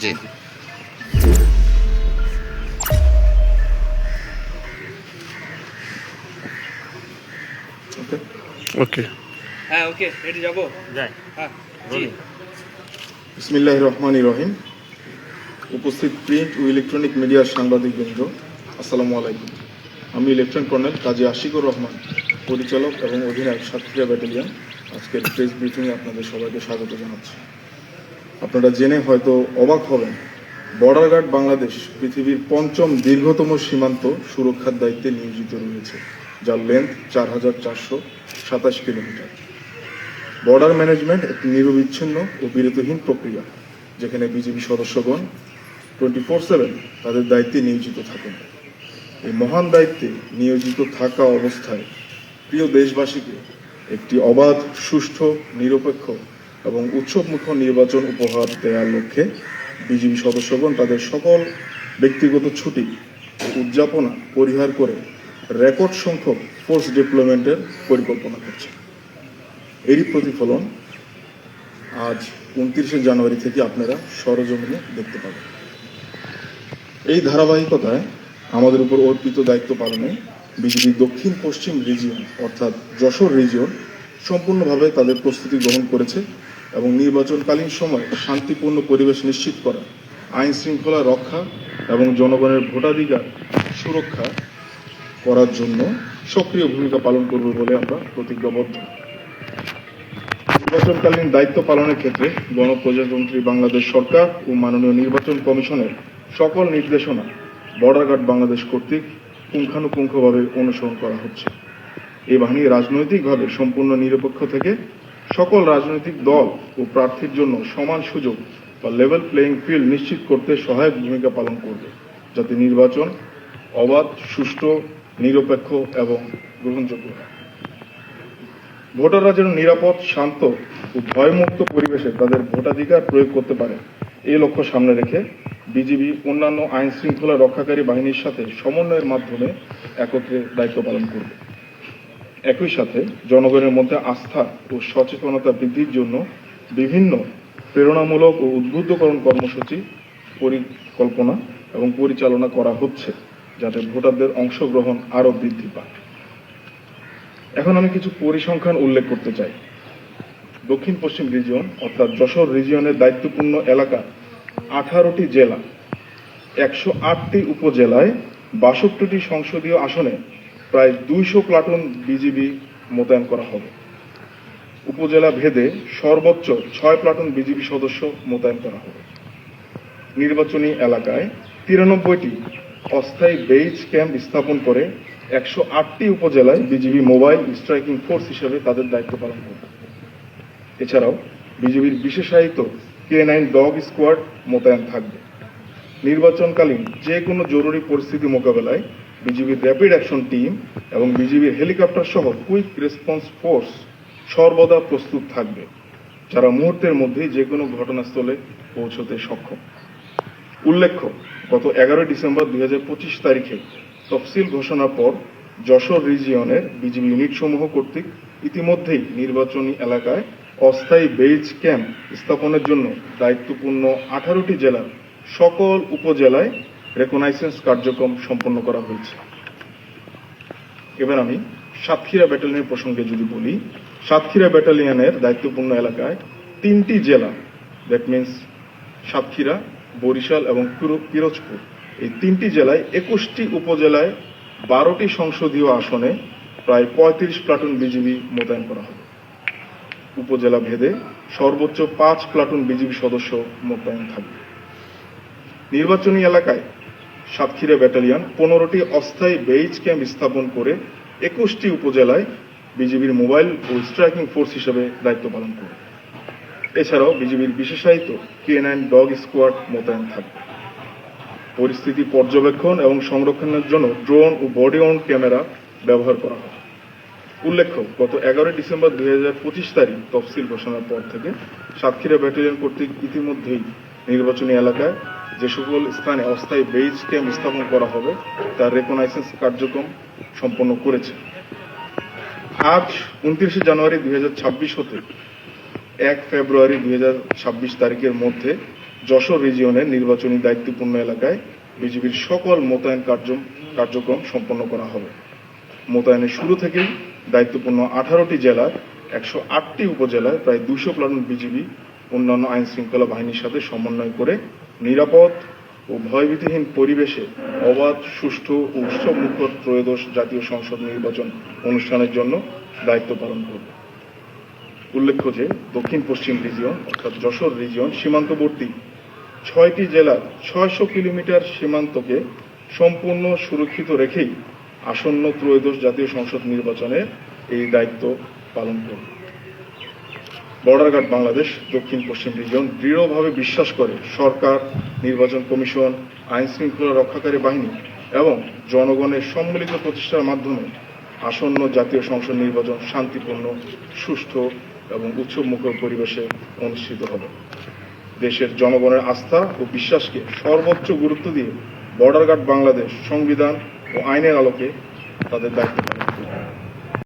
জি। ওকে। হ্যাঁ, ওকে, রেডি যাবো। যাই। হ্যাঁ, জি। বিসমিল্লাহির রহমানির রহিম। উপস্থিত প্রিন্ট ও ইলেকট্রনিক মিডিয়ার সাংবাদিকবৃন্দ, আসসালামু আলাইকুম। আমি লেফটেন্যান্ট কর্নেল কাজী আশিকুর রহমান, পরিচালক এবং অধিনায়ক সাতক্ষীরা ব্যাটালিয়ন। আজকের প্রেস ব্রিফিংয়ে আপনাদের সবাইকে স্বাগত জানাচ্ছি। আপনারা জেনে হয়তো অবাক হবেন, বর্ডার গার্ড বাংলাদেশ পৃথিবীর পঞ্চম দীর্ঘতম সীমান্ত সুরক্ষার দায়িত্বে নিয়োজিত রয়েছে, যার লেন্থ ৪,৪২৭ কিলোমিটার। বর্ডার ম্যানেজমেন্ট একটি নিরবিচ্ছিন্ন ও বিরতিহীন প্রক্রিয়া, যেখানে বিজিবি সদস্যগণ 24/7 তাদের দায়িত্বে নিয়োজিত থাকেন। এই মহান দায়িত্বে নিয়োজিত থাকা অবস্থায় প্রিয় দেশবাসীকে একটি অবাধ, সুষ্ঠু, নিরপেক্ষ এবং উৎসবমুখর নির্বাচন উপহার দেওয়ার লক্ষ্যে বিজিবি সদস্যগণ তাদের সকল ব্যক্তিগত ছুটি উদযাপনা পরিহার করে রেকর্ড সংখ্যক ফোর্স ডিপ্লয়মেন্টের পরিকল্পনা করছে। এরই প্রতিফলন আজ 29শে জানুয়ারি থেকে আপনারা সরজমিনে দেখতে পাবেন। এই ধারাবাহিকতায় আমাদের উপর অর্পিত দায়িত্ব পালনে বিজিবি দক্ষিণ পশ্চিম রিজিয়ন অর্থাৎ যশোর রিজিয়ন সম্পূর্ণভাবে তাদের প্রস্তুতি গ্রহণ করেছে এবং নির্বাচনকালীন সময় শান্তিপূর্ণ পরিবেশ নিশ্চিত করা, আইন শৃঙ্খলা রক্ষা এবং জনগণের ভোটাধিকার সুরক্ষা করার জন্য সক্রিয় ভূমিকা পালন করবে বলে আমরা প্রতিজ্ঞাবদ্ধ। নির্বাচনকালীন দায়িত্ব পালনের ক্ষেত্রে গণপ্রজাতন্ত্রী বাংলাদেশ সরকার ও মাননীয় নির্বাচন কমিশনের সকল নির্দেশনা বর্ডার গার্ড বাংলাদেশ কর্তৃক পুঙ্খানুপুঙ্খভাবে অনুসরণ করা হচ্ছে। এই বাহিনী রাজনৈতিকভাবে সম্পূর্ণ নিরপেক্ষ থেকে সকল রাজনৈতিক দল ও প্রার্থীর জন্য সমান সুযোগ বা লেভেল প্লেয়িং ফিল্ড নিশ্চিত করতে সহায়ক ভূমিকা পালন করবে, যাতে নির্বাচন অবাধ, সুষ্ঠু, নিরপেক্ষ এবং গ্রহণযোগ্য হয়। ভোটাররা যেন নিরাপদ, শান্ত ও ভয়মুক্ত পরিবেশে তাদের ভোটাধিকার প্রয়োগ করতে পারে, এই লক্ষ্য সামনে রেখে বিজিবি অন্যান্য আইন শৃঙ্খলা রক্ষাকারী বাহিনীর সাথে সমন্বয়ের মাধ্যমে একত্রে দায়িত্ব পালন করবে। একই সাথে জনগণের মধ্যে আস্থা ও সচেতনতা বৃদ্ধির জন্য বিভিন্ন প্রেরণামূলক ও উদ্বুদ্ধকরণ কর্মসূচি পরিকল্পনা এবং পরিচালনা করা হচ্ছে, যাতে ভোটারদের অংশগ্রহণ আরও বৃদ্ধি পায়। এখন আমি কিছু পরিসংখ্যান উল্লেখ করতে চাই। দক্ষিণ পশ্চিম রিজিয়ন অর্থাৎ যশোর রিজিয়নের দায়িত্বপূর্ণ এলাকা 18টি জেলা, 108টি উপজেলায় 62টি সংসদীয় আসনে প্রায় 200 প্লাটুন বিজিবি মোতায়েন করা হবে। উপজেলা ভেদে সর্বোচ্চ 6 প্লাটুন বিজিবি সদস্য মোতায়েন করা হবে। নির্বাচনী এলাকায় 93টি অস্থায়ী বেইজ ক্যাম্প স্থাপন করে 108টি উপজেলায় বিজিবি মোবাইল স্ট্রাইকিং ফোর্স হিসেবে তাদের দায়িত্ব পালন করবে। এছাড়াও বিজিবির বিশেষায়িত K9 ডগ স্কোয়াড মোতায়েন থাকবে। নির্বাচনকালীন যে কোনো জরুরি পরিস্থিতি মোকাবেলায় বিজিবির র্যাপিড অ্যাকশন টিম এবং বিজিবির হেলিকপ্টার সহ কুইক রেসপন্স ফোর্স সর্বদা প্রস্তুত থাকবে, যারা মুহূর্তের মধ্যেই যে কোনো ঘটনাস্থলে পৌঁছতে সক্ষম। উল্লেখ্য, গত 11 ডিসেম্বর 2025 তারিখে তফসিল ঘোষণার পর যশোর রিজিয়নের বিজিবি ইউনিটসমূহ কর্তৃক ইতিমধ্যেই নির্বাচনী এলাকায় অস্থায়ী বেইজ ক্যাম্প স্থাপনের জন্য দায়িত্বপূর্ণ 18টি জেলার সকল উপজেলায় রেকগনাইসেন্স কার্যক্রম সম্পন্ন করা হয়েছে। এবার আমি সাতক্ষীরা ব্যাটালিয়নের প্রসঙ্গে যদি বলি, সাতক্ষীরা ব্যাটালিয়নের দায়িত্বপূর্ণ এলাকায় 3টি জেলা, দ্যাট মিনস সাতক্ষীরা, বরিশাল এবং পিরোজপুর, এই 3টি জেলায় 21টি উপজেলায় 12টি সংসদীয় আসনে প্রায় 35 প্লাটুন বিজিবি মোতায়েন করা হবে। উপজেলা ভেদে সর্বোচ্চ 5 প্লাটুন বিজিবি সদস্য মোতায়েন থাকবে। নির্বাচনী এলাকায় সাতক্ষীরা ব্যাটালিয়ন 15টি অস্থায়ী বেইজ ক্যাম্প স্থাপন করে 21টি উপজেলায় বিজিবির মোবাইল ও স্ট্রাইকিং ফোর্স হিসেবে দায়িত্ব পালন করবে। এছাড়াও বিজিবির বিশেষায়িত K9 ডগ স্কোয়াড মোতায়েন থাকবে। পরিস্থিতি পর্যবেক্ষণ এবং সংরক্ষণের জন্য ড্রোন ও বডি অন ক্যামেরা ব্যবহার করা হবে। উল্লেখ্য, গত 11 ডিসেম্বর 2025 তারিখ তফসিল ঘোষণার পর থেকে সাতক্ষীরা ব্যাটালিয়ন কর্তৃক ইতিমধ্যেই নির্বাচনী এলাকায় যে সকল স্থানে অস্থায়ী বেইজ ক্যাম্প স্থাপন করা হবে তার রেকগনাইসেন্স কার্যক্রম সম্পন্ন করেছে। আজ 29শে জানুয়ারি 2026 হতে 1 ফেব্রুয়ারি 2026 তারিখের মধ্যে যশোর রিজিয়নের নির্বাচনী দায়িত্বপূর্ণ এলাকায় বিজিবির সকল মোতায়েন কার্যক্রম সম্পন্ন করা হবে। মোতায়েনের শুরু থেকেই দায়িত্বপূর্ণ 18টি জেলার 108টি উপজেলায় প্রায় 200 প্লাটুন বিজিবি অন্যান্য আইন শৃঙ্খলা বাহিনীর সাথে সমন্বয় করে নিরাপদ ও ভয়ভীতিহীন পরিবেশে অবাধ, সুষ্ঠু ও উৎসবমুখর ত্রয়োদশ জাতীয় সংসদ নির্বাচন অনুষ্ঠানের জন্য দায়িত্ব পালন করবে। উল্লেখ্য যে দক্ষিণ পশ্চিম রিজিয়ন অর্থাৎ যশোর রিজিয়ন সীমান্তবর্তী 6টি জেলার 600 কিলোমিটার সীমান্তকে সম্পূর্ণ সুরক্ষিত রেখেই আসন্ন ত্রয়োদশ জাতীয় সংসদ নির্বাচনে এই দায়িত্ব পালন করবে। বর্ডার গার্ড বাংলাদেশ দক্ষিণ পশ্চিম রিজিয়ন দৃঢ়ভাবে বিশ্বাস করে সরকার, নির্বাচন কমিশন, আইন শৃঙ্খলা রক্ষাকারী বাহিনী এবং জনগণের সম্মিলিত প্রচেষ্টার মাধ্যমে আসন্ন জাতীয় সংসদ নির্বাচন শান্তিপূর্ণ, সুষ্ঠু এবং উৎসবমুখর পরিবেশে অনুষ্ঠিত হবে। দেশের জনগণের আস্থা ও বিশ্বাসকে সর্বোচ্চ গুরুত্ব দিয়ে বর্ডার গার্ড বাংলাদেশ সংবিধান ও আইনের আলোকে তাদের দায়িত্ব পালন করবে।